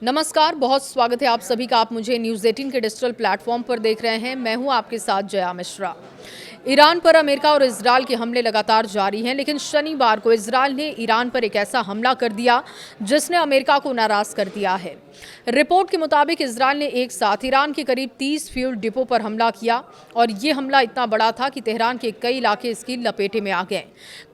नमस्कार, बहुत स्वागत है आप सभी का। आप मुझे न्यूज़ 18 के डिजिटल प्लेटफॉर्म पर देख रहे हैं। मैं हूं आपके साथ जया मिश्रा। ईरान पर अमेरिका और इजरायल के हमले लगातार जारी हैं, लेकिन शनिवार को इजरायल ने ईरान पर एक ऐसा हमला कर दिया जिसने अमेरिका को नाराज कर दिया है। रिपोर्ट के मुताबिक इजरायल ने एक साथ ईरान के करीब 30 फ्यूल डिपो पर हमला किया और ये हमला इतना बड़ा था कि तेहरान के कई इलाके इसकी लपेटे में आ गए।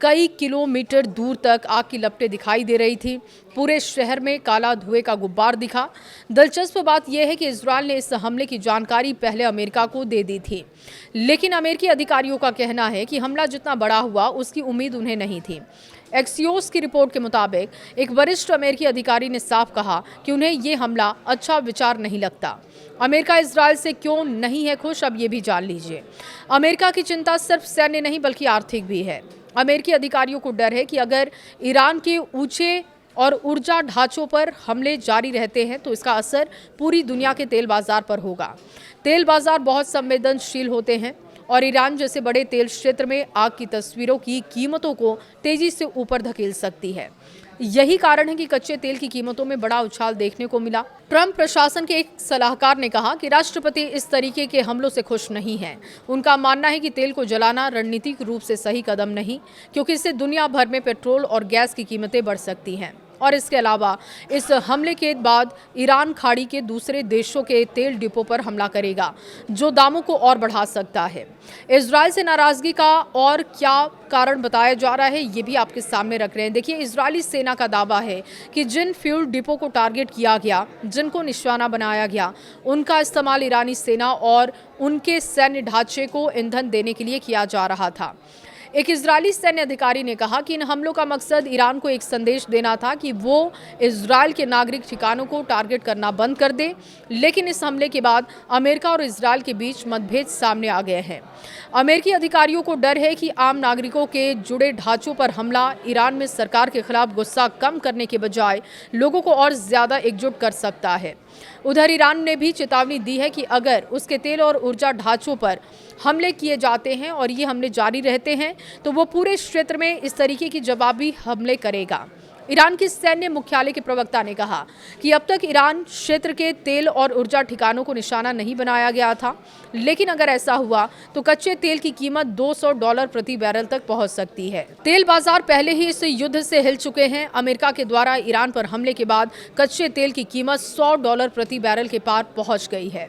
कई किलोमीटर दूर तक आग की लपटें दिखाई दे रही थी। पूरे शहर में काला धुएं का गुब्बार दिखा। दिलचस्प बात यह है कि इजरायल ने इस हमले की जानकारी पहले अमेरिका को दे दी थी, लेकिन अमेरिकी अधिकारियों का कहना है कि हमला जितना बड़ा हुआ उसकी उम्मीद उन्हें नहीं थी। एक्सियोस की रिपोर्ट के मुताबिक एक वरिष्ठ अमेरिकी अधिकारी ने साफ कहा कि उन्हें ये हमला अच्छा विचार नहीं लगता। अमेरिका इजरायल से क्यों नहीं है खुश, अब ये भी जान लीजिए। अमेरिका की चिंता सिर्फ सैन्य नहीं बल्कि आर्थिक भी है। अमेरिकी अधिकारियों को डर है कि अगर ईरान के ऊंचे और ऊर्जा ढांचों पर हमले जारी रहते हैं तो इसका असर पूरी दुनिया के तेल बाजार पर होगा। तेल बाजार बहुत संवेदनशील होते हैं और ईरान जैसे बड़े तेल क्षेत्र में आग की तस्वीरों की कीमतों को तेजी से ऊपर धकेल सकती है। यही कारण है कि कच्चे तेल की कीमतों में बड़ा उछाल देखने को मिला। ट्रंप प्रशासन के एक सलाहकार ने कहा कि राष्ट्रपति इस तरीके के हमलों से खुश नहीं हैं। उनका मानना है कि तेल को जलाना रणनीतिक रूप से सही कदम नहीं, क्योंकि इससे दुनिया भर में पेट्रोल और गैस की कीमतें बढ़ सकती हैं। और इसके अलावा इस हमले के बाद ईरान खाड़ी के दूसरे देशों के तेल डिपो पर हमला करेगा, जो दामों को और बढ़ा सकता है। इजरायल से नाराजगी का और क्या कारण बताया जा रहा है, ये भी आपके सामने रख रहे हैं। देखिए, इजरायली सेना का दावा है कि जिन फ्यूल डिपो को टारगेट किया गया, जिनको निशाना बनाया गया, उनका इस्तेमाल ईरानी सेना और उनके सैन्य ढांचे को ईंधन देने के लिए किया जा रहा था। एक इजरायली सैन्य अधिकारी ने कहा कि इन हमलों का मकसद ईरान को एक संदेश देना था कि वो इजरायल के नागरिक ठिकानों को टारगेट करना बंद कर दे। लेकिन इस हमले के बाद अमेरिका और इजरायल के बीच मतभेद सामने आ गए हैं। अमेरिकी अधिकारियों को डर है कि आम नागरिकों के जुड़े ढांचों पर हमला ईरान में सरकार के खिलाफ गुस्सा कम करने के बजाय लोगों को और ज्यादा एकजुट कर सकता है। उधर ईरान ने भी चेतावनी दी है कि अगर उसके तेल और ऊर्जा ढांचों पर हमले किए जाते हैं और ये हमले जारी रहते हैं तो वो पूरे क्षेत्र में इस तरीके की जवाबी हमले करेगा। ईरान के सैन्य मुख्यालय के प्रवक्ता ने कहा कि अब तक ईरान क्षेत्र के तेल और ऊर्जा ठिकानों को निशाना नहीं बनाया गया था, लेकिन अगर ऐसा हुआ तो कच्चे तेल की कीमत $200 प्रति बैरल तक पहुंच सकती है। तेल बाजार पहले ही इस युद्ध से हिल चुके हैं। अमेरिका के द्वारा ईरान पर हमले के बाद कच्चे तेल की कीमत $100 प्रति बैरल के पार पहुंच गई है।